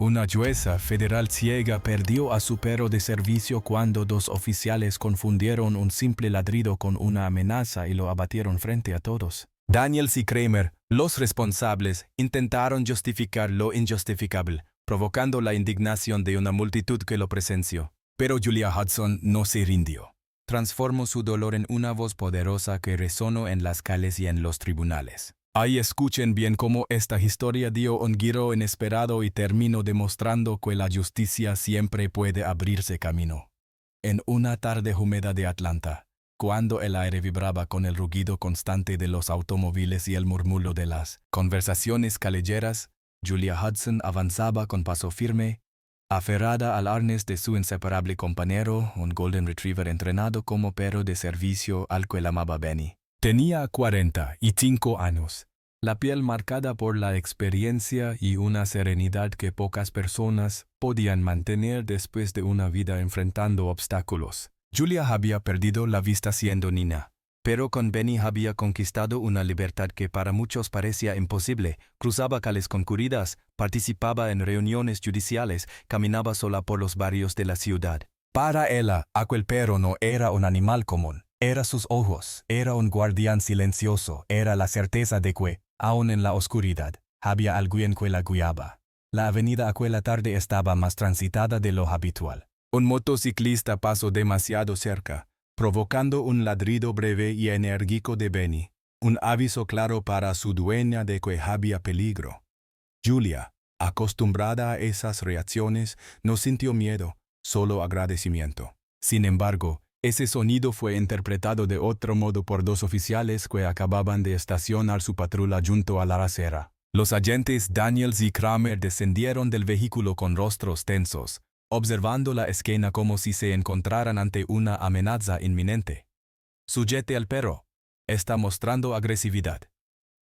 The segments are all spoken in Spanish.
Una jueza federal ciega perdió a su perro de servicio cuando dos oficiales confundieron un simple ladrido con una amenaza y lo abatieron frente a todos. Daniels y Kramer, los responsables, intentaron justificar lo injustificable, provocando la indignación de una multitud que lo presenció. Pero Julia Hudson no se rindió. Transformó su dolor en una voz poderosa que resonó en las calles y en los tribunales. Ahí escuchen bien cómo esta historia dio un giro inesperado y terminó demostrando que la justicia siempre puede abrirse camino. En una tarde húmeda de Atlanta, cuando el aire vibraba con el rugido constante de los automóviles y el murmullo de las conversaciones callejeras, Julia Hudson avanzaba con paso firme, aferrada al arnés de su inseparable compañero, un Golden Retriever entrenado como perro de servicio al que amaba Benny. Tenía 45 años, la piel marcada por la experiencia y una serenidad que pocas personas podían mantener después de una vida enfrentando obstáculos. Julia había perdido la vista siendo niña, pero con Benny había conquistado una libertad que para muchos parecía imposible. Cruzaba calles concurridas, participaba en reuniones judiciales, caminaba sola por los barrios de la ciudad. Para ella, aquel perro no era un animal común. Era sus ojos, era un guardián silencioso, era la certeza de que, aun en la oscuridad, había alguien que la guiaba. La avenida aquella tarde estaba más transitada de lo habitual. Un motociclista pasó demasiado cerca, provocando un ladrido breve y enérgico de Benny, un aviso claro para su dueña de que había peligro. Julia, acostumbrada a esas reacciones, no sintió miedo, solo agradecimiento. Sin embargo, ese sonido fue interpretado de otro modo por dos oficiales que acababan de estacionar su patrulla junto a la acera. Los agentes Daniels y Kramer descendieron del vehículo con rostros tensos, observando la escena como si se encontraran ante una amenaza inminente. «Sujete al perro. Está mostrando agresividad»,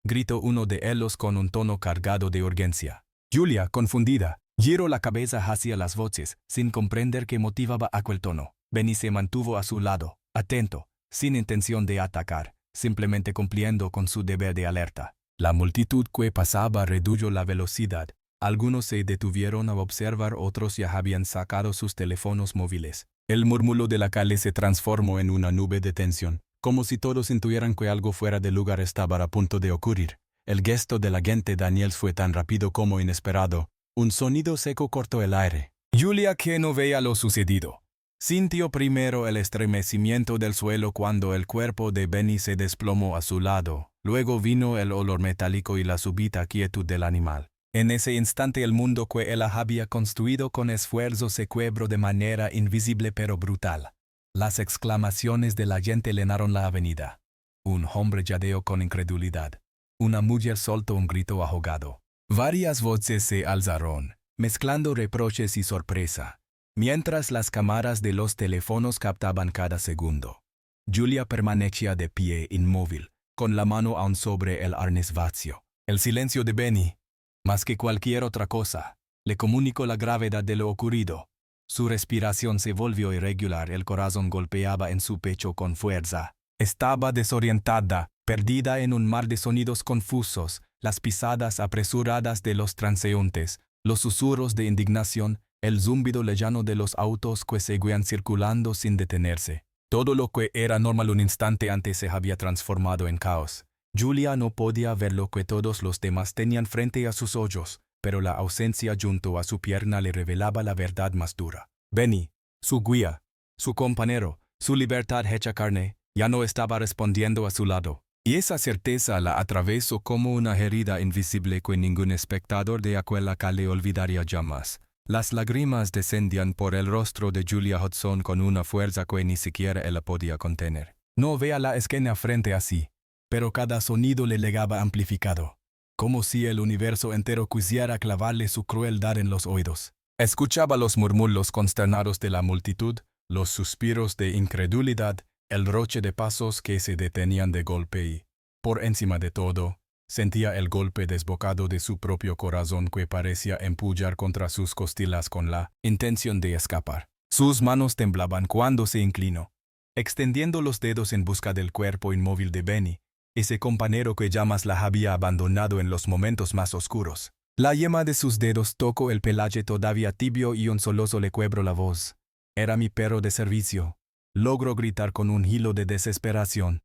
gritó uno de ellos con un tono cargado de urgencia. Julia, confundida, giró la cabeza hacia las voces, sin comprender qué motivaba aquel tono. Benny se mantuvo a su lado, atento, sin intención de atacar, simplemente cumpliendo con su deber de alerta. La multitud que pasaba redujo la velocidad. Algunos se detuvieron a observar, otros ya habían sacado sus teléfonos móviles. El murmullo de la calle se transformó en una nube de tensión, como si todos intuyeran que algo fuera de lugar estaba a punto de ocurrir. El gesto del agente Daniels fue tan rápido como inesperado. Un sonido seco cortó el aire. Julia, que no veía lo sucedido, sintió primero el estremecimiento del suelo cuando el cuerpo de Benny se desplomó a su lado. Luego vino el olor metálico y la súbita quietud del animal. En ese instante el mundo que ella había construido con esfuerzo se quebró de manera invisible pero brutal. Las exclamaciones de la gente llenaron la avenida. Un hombre jadeó con incredulidad. Una mujer soltó un grito ahogado. Varias voces se alzaron, mezclando reproches y sorpresa, mientras las cámaras de los teléfonos captaban cada segundo. Julia permanecía de pie, inmóvil, con la mano aún sobre el arnés vacío. El silencio de Benny, más que cualquier otra cosa, le comunicó la gravedad de lo ocurrido. Su respiración se volvió irregular, el corazón golpeaba en su pecho con fuerza. Estaba desorientada, perdida en un mar de sonidos confusos, las pisadas apresuradas de los transeúntes, los susurros de indignación, el zumbido lejano de los autos que seguían circulando sin detenerse. Todo lo que era normal un instante antes se había transformado en caos. Julia no podía ver lo que todos los demás tenían frente a sus ojos, pero la ausencia junto a su pierna le revelaba la verdad más dura. Benny, su guía, su compañero, su libertad hecha carne, ya no estaba respondiendo a su lado. Y esa certeza la atravesó como una herida invisible que ningún espectador de aquella calle olvidaría jamás. Las lágrimas descendían por el rostro de Julia Hudson con una fuerza que ni siquiera ella podía contener. No veía la escena frente a sí, pero cada sonido le llegaba amplificado, como si el universo entero quisiera clavarle su crueldad en los oídos. Escuchaba los murmullos consternados de la multitud, los suspiros de incredulidad, el roche de pasos que se detenían de golpe y, por encima de todo, sentía el golpe desbocado de su propio corazón que parecía empullar contra sus costillas con la intención de escapar. Sus manos temblaban cuando se inclinó, extendiendo los dedos en busca del cuerpo inmóvil de Benny, ese compañero que jamás la había abandonado en los momentos más oscuros. La yema de sus dedos tocó el pelaje todavía tibio y un solozo le quebró la voz. Era mi perro de servicio. Logró gritar con un hilo de desesperación.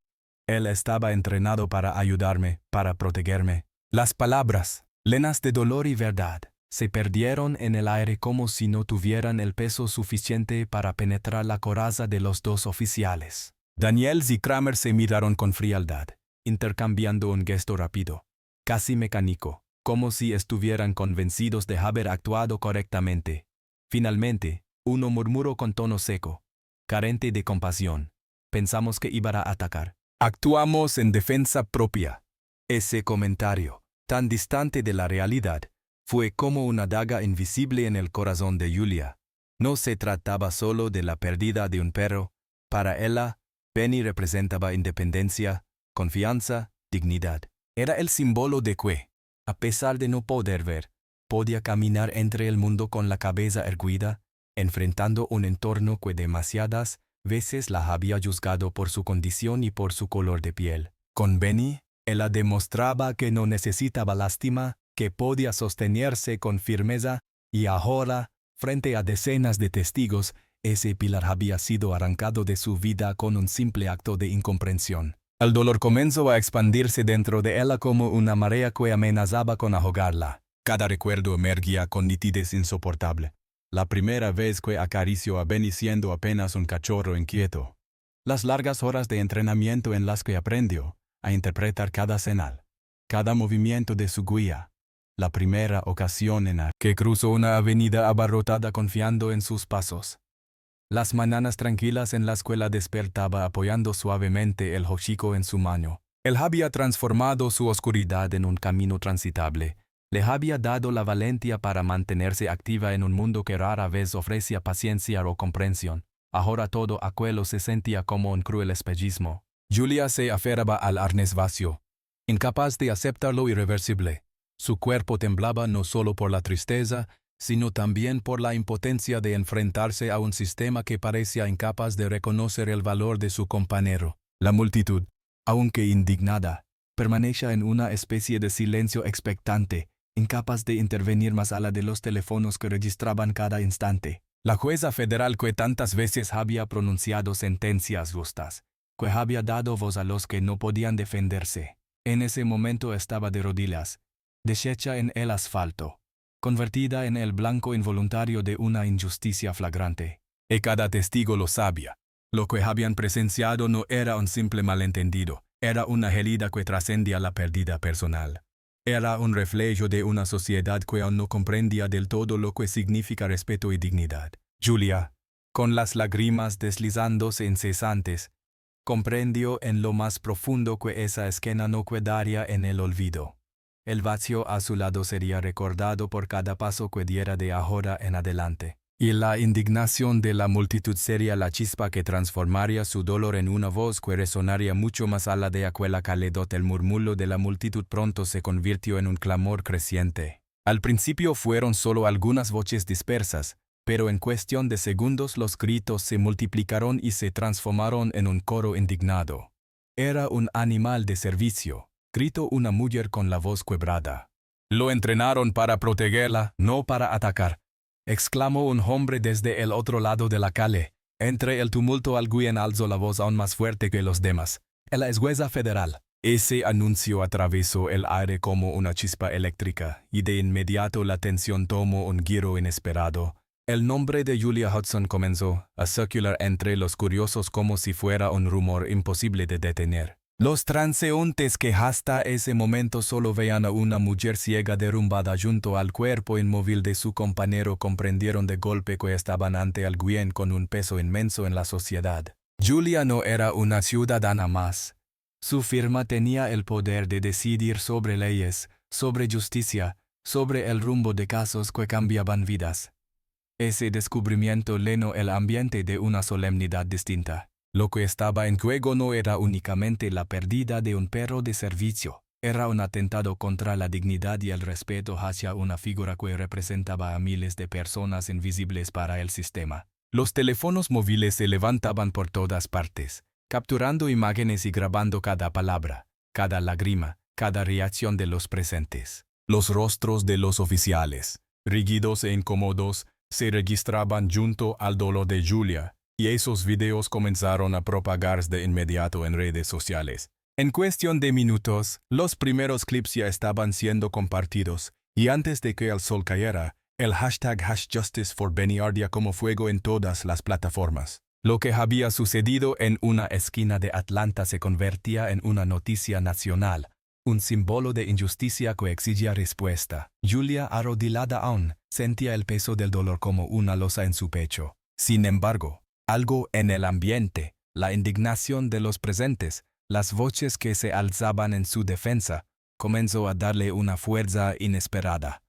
Él estaba entrenado para ayudarme, para protegerme. Las palabras, llenas de dolor y verdad, se perdieron en el aire como si no tuvieran el peso suficiente para penetrar la coraza de los dos oficiales. Daniels y Kramer se miraron con frialdad, intercambiando un gesto rápido, casi mecánico, como si estuvieran convencidos de haber actuado correctamente. Finalmente, uno murmuró con tono seco, carente de compasión: pensamos que iba a atacar. Actuamos en defensa propia. Ese comentario, tan distante de la realidad, fue como una daga invisible en el corazón de Julia. No se trataba solo de la pérdida de un perro. Para ella, Penny representaba independencia, confianza, dignidad. Era el símbolo de que, a pesar de no poder ver, podía caminar entre el mundo con la cabeza erguida, enfrentando un entorno que demasiadas veces la había juzgado por su condición y por su color de piel. Con Benny, ella demostraba que no necesitaba lástima, que podía sostenerse con firmeza, y ahora, frente a decenas de testigos, ese pilar había sido arrancado de su vida con un simple acto de incomprensión. El dolor comenzó a expandirse dentro de ella como una marea que amenazaba con ahogarla. Cada recuerdo emergía con nitidez insoportable. La primera vez que acarició a Benny siendo apenas un cachorro inquieto. Las largas horas de entrenamiento en las que aprendió a interpretar cada señal, cada movimiento de su guía. La primera ocasión en la que cruzó una avenida abarrotada confiando en sus pasos. Las mañanas tranquilas en la escuela despertaba apoyando suavemente el hocico en su mano. Él había transformado su oscuridad en un camino transitable. Le había dado la valentía para mantenerse activa en un mundo que rara vez ofrecía paciencia o comprensión. Ahora todo aquello se sentía como un cruel espejismo. Julia se aferraba al arnés vacío, incapaz de aceptar lo irreversible. Su cuerpo temblaba no solo por la tristeza, sino también por la impotencia de enfrentarse a un sistema que parecía incapaz de reconocer el valor de su compañero. La multitud, aunque indignada, permanecía en una especie de silencio expectante, incapaz de intervenir más allá de los teléfonos que registraban cada instante. La jueza federal que tantas veces había pronunciado sentencias justas, que había dado voz a los que no podían defenderse, en ese momento estaba de rodillas, deshecha en el asfalto, convertida en el blanco involuntario de una injusticia flagrante. Y cada testigo lo sabía. Lo que habían presenciado no era un simple malentendido, era una herida que trascendía la pérdida personal. Era un reflejo de una sociedad que aún no comprendía del todo lo que significa respeto y dignidad. Julia, con las lágrimas deslizándose incesantes, comprendió en lo más profundo que esa esquina no quedaría en el olvido. El vacío a su lado sería recordado por cada paso que diera de ahora en adelante. Y la indignación de la multitud sería la chispa que transformaría su dolor en una voz que resonaría mucho más allá de aquella caledot. El murmullo de la multitud pronto se convirtió en un clamor creciente. Al principio fueron solo algunas voces dispersas, pero en cuestión de segundos los gritos se multiplicaron y se transformaron en un coro indignado. Era un animal de servicio, gritó una mujer con la voz quebrada. Lo entrenaron para protegerla, no para atacar, exclamó un hombre desde el otro lado de la calle. Entre el tumulto alguien alzó la voz aún más fuerte que los demás. La jueza federal. Ese anuncio atravesó el aire como una chispa eléctrica, y de inmediato la tensión tomó un giro inesperado. El nombre de Julia Hudson comenzó a circular entre los curiosos como si fuera un rumor imposible de detener. Los transeúntes que hasta ese momento solo veían a una mujer ciega derrumbada junto al cuerpo inmóvil de su compañero comprendieron de golpe que estaban ante alguien con un peso inmenso en la sociedad. Julia no era una ciudadana más. Su firma tenía el poder de decidir sobre leyes, sobre justicia, sobre el rumbo de casos que cambiaban vidas. Ese descubrimiento llenó el ambiente de una solemnidad distinta. Lo que estaba en juego no era únicamente la pérdida de un perro de servicio, era un atentado contra la dignidad y el respeto hacia una figura que representaba a miles de personas invisibles para el sistema. Los teléfonos móviles se levantaban por todas partes, capturando imágenes y grabando cada palabra, cada lágrima, cada reacción de los presentes. Los rostros de los oficiales, rígidos e incómodos, se registraban junto al dolor de Julia, y esos videos comenzaron a propagarse de inmediato en redes sociales. En cuestión de minutos, los primeros clips ya estaban siendo compartidos, y antes de que el sol cayera, el hashtag #JusticeForBenny ardía como fuego en todas las plataformas. Lo que había sucedido en una esquina de Atlanta se convertía en una noticia nacional, un símbolo de injusticia que exigía respuesta. Julia, arrodillada aún, sentía el peso del dolor como una losa en su pecho. Sin embargo, algo en el ambiente, la indignación de los presentes, las voces que se alzaban en su defensa, comenzó a darle una fuerza inesperada.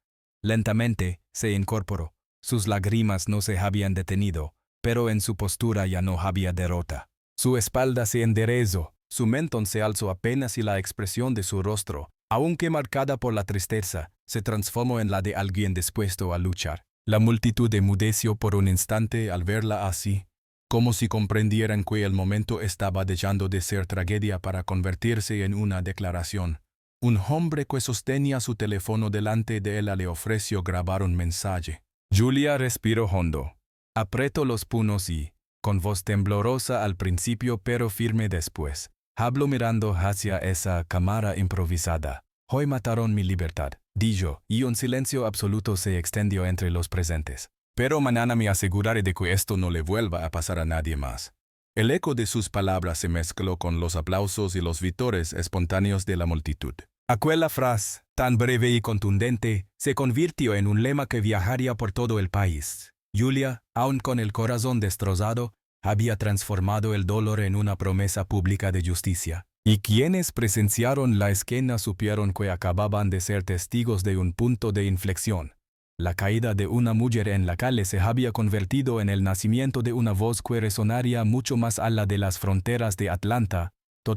Lentamente se incorporó. Sus lágrimas no se habían detenido, pero en su postura ya no había derrota. Su espalda se enderezó, su mentón se alzó apenas y la expresión de su rostro, aunque marcada por la tristeza, se transformó en la de alguien dispuesto a luchar. La multitud enmudeció por un instante al verla así, como si comprendieran que el momento estaba dejando de ser tragedia para convertirse en una declaración. Un hombre que sostenía su teléfono delante de ella le ofreció grabar un mensaje. Julia respiró hondo. Apretó los puños y, con voz temblorosa al principio pero firme después, habló mirando hacia esa cámara improvisada. Hoy mataron mi libertad, dijo, y un silencio absoluto se extendió entre los presentes. Pero mañana me aseguraré de que esto no le vuelva a pasar a nadie más. El eco de sus palabras se mezcló con los aplausos y los vítores espontáneos de la multitud. Aquella frase, tan breve y contundente, se convirtió en un lema que viajaría por todo el país. Julia, aun con el corazón destrozado, había transformado el dolor en una promesa pública de justicia. Y quienes presenciaron la escena supieron que acababan de ser testigos de un punto de inflexión. La caída de una mujer en la calle se había convertido en el nacimiento de una voz que resonaría mucho más allá de las fronteras de Atlanta.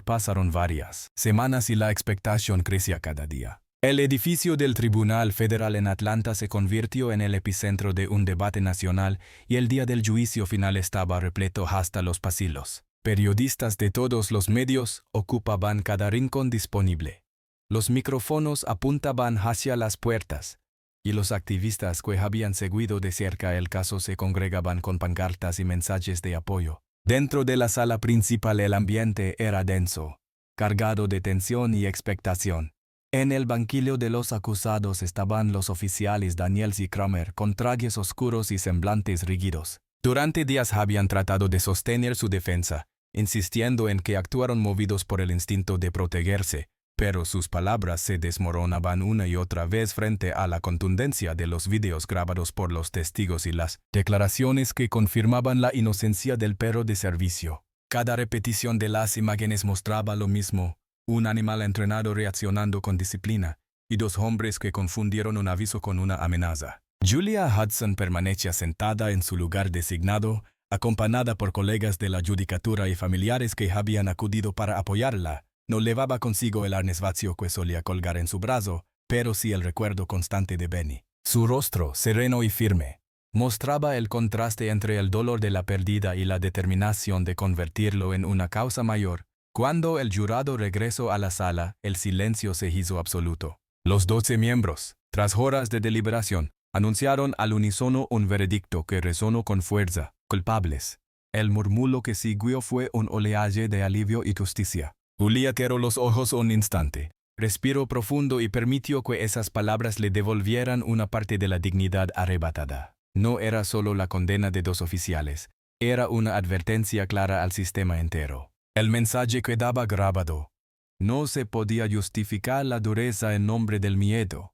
Pasaron varias semanas y la expectación crecía cada día. El edificio del Tribunal Federal en Atlanta se convirtió en el epicentro de un debate nacional y el día del juicio final estaba repleto hasta los pasillos. Periodistas de todos los medios ocupaban cada rincón disponible. Los micrófonos apuntaban hacia las puertas, y los activistas que habían seguido de cerca el caso se congregaban con pancartas y mensajes de apoyo. Dentro de la sala principal el ambiente era denso, cargado de tensión y expectación. En el banquillo de los acusados estaban los oficiales Daniels y Kramer con trajes oscuros y semblantes rígidos. Durante días habían tratado de sostener su defensa, insistiendo en que actuaron movidos por el instinto de protegerse, pero sus palabras se desmoronaban una y otra vez frente a la contundencia de los videos grabados por los testigos y las declaraciones que confirmaban la inocencia del perro de servicio. Cada repetición de las imágenes mostraba lo mismo: un animal entrenado reaccionando con disciplina, y dos hombres que confundieron un aviso con una amenaza. Julia Hudson permanecía sentada en su lugar designado, acompañada por colegas de la judicatura y familiares que habían acudido para apoyarla. No llevaba consigo el arnés vacío que solía colgar en su brazo, pero sí el recuerdo constante de Benny. Su rostro, sereno y firme, mostraba el contraste entre el dolor de la pérdida y la determinación de convertirlo en una causa mayor. Cuando el jurado regresó a la sala, el silencio se hizo absoluto. Los 12 miembros, tras horas de deliberación, anunciaron al unísono un veredicto que resonó con fuerza: culpables. El murmullo que siguió fue un oleaje de alivio y justicia. Julia cerró los ojos un instante, respiró profundo y permitió que esas palabras le devolvieran una parte de la dignidad arrebatada. No era solo la condena de dos oficiales, era una advertencia clara al sistema entero. El mensaje quedaba grabado. No se podía justificar la dureza en nombre del miedo,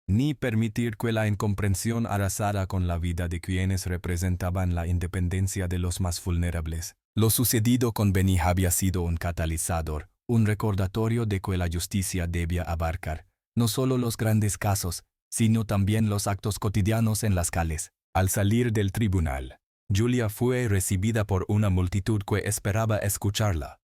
ni permitir que la incomprensión arrasara con la vida de quienes representaban la independencia de los más vulnerables. Lo sucedido con Benny había sido un catalizador, un recordatorio de que la justicia debía abarcar no solo los grandes casos, sino también los actos cotidianos en las calles. Al salir del tribunal, Julia fue recibida por una multitud que esperaba escucharla.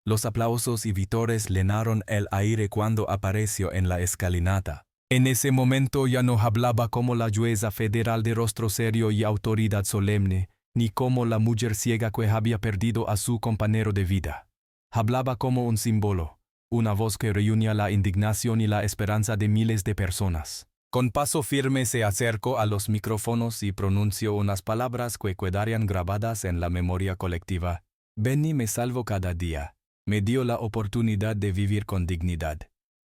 Los aplausos y vítores llenaron el aire cuando apareció en la escalinata. En ese momento ya no hablaba como la jueza federal de rostro serio y autoridad solemne, ni como la mujer ciega que había perdido a su compañero de vida. Hablaba como un símbolo, una voz que reunía la indignación y la esperanza de miles de personas. Con paso firme se acercó a los micrófonos y pronunció unas palabras que quedarían grabadas en la memoria colectiva. Benny me salvó cada día. Me dio la oportunidad de vivir con dignidad.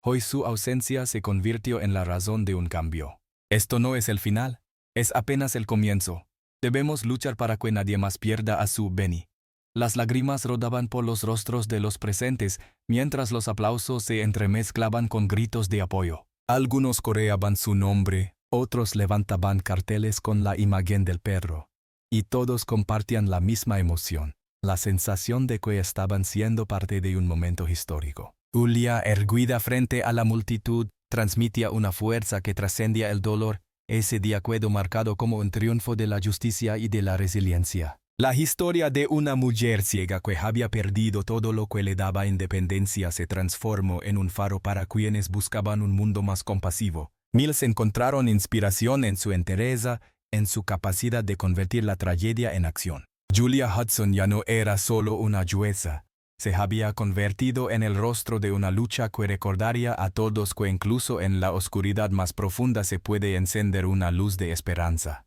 Hoy su ausencia se convirtió en la razón de un cambio. Esto no es el final, es apenas el comienzo. Debemos luchar para que nadie más pierda a su Benny. Las lágrimas rodaban por los rostros de los presentes, mientras los aplausos se entremezclaban con gritos de apoyo. Algunos coreaban su nombre, otros levantaban carteles con la imagen del perro. Y todos compartían la misma emoción, la sensación de que estaban siendo parte de un momento histórico. Julia, erguida frente a la multitud, transmitía una fuerza que trascendía el dolor. Ese día quedó marcado como un triunfo de la justicia y de la resiliencia. La historia de una mujer ciega que había perdido todo lo que le daba independencia se transformó en un faro para quienes buscaban un mundo más compasivo. Miles encontraron inspiración en su entereza, en su capacidad de convertir la tragedia en acción. Julia Hudson ya no era solo una jueza. Se había convertido en el rostro de una lucha que recordaría a todos que incluso en la oscuridad más profunda se puede encender una luz de esperanza.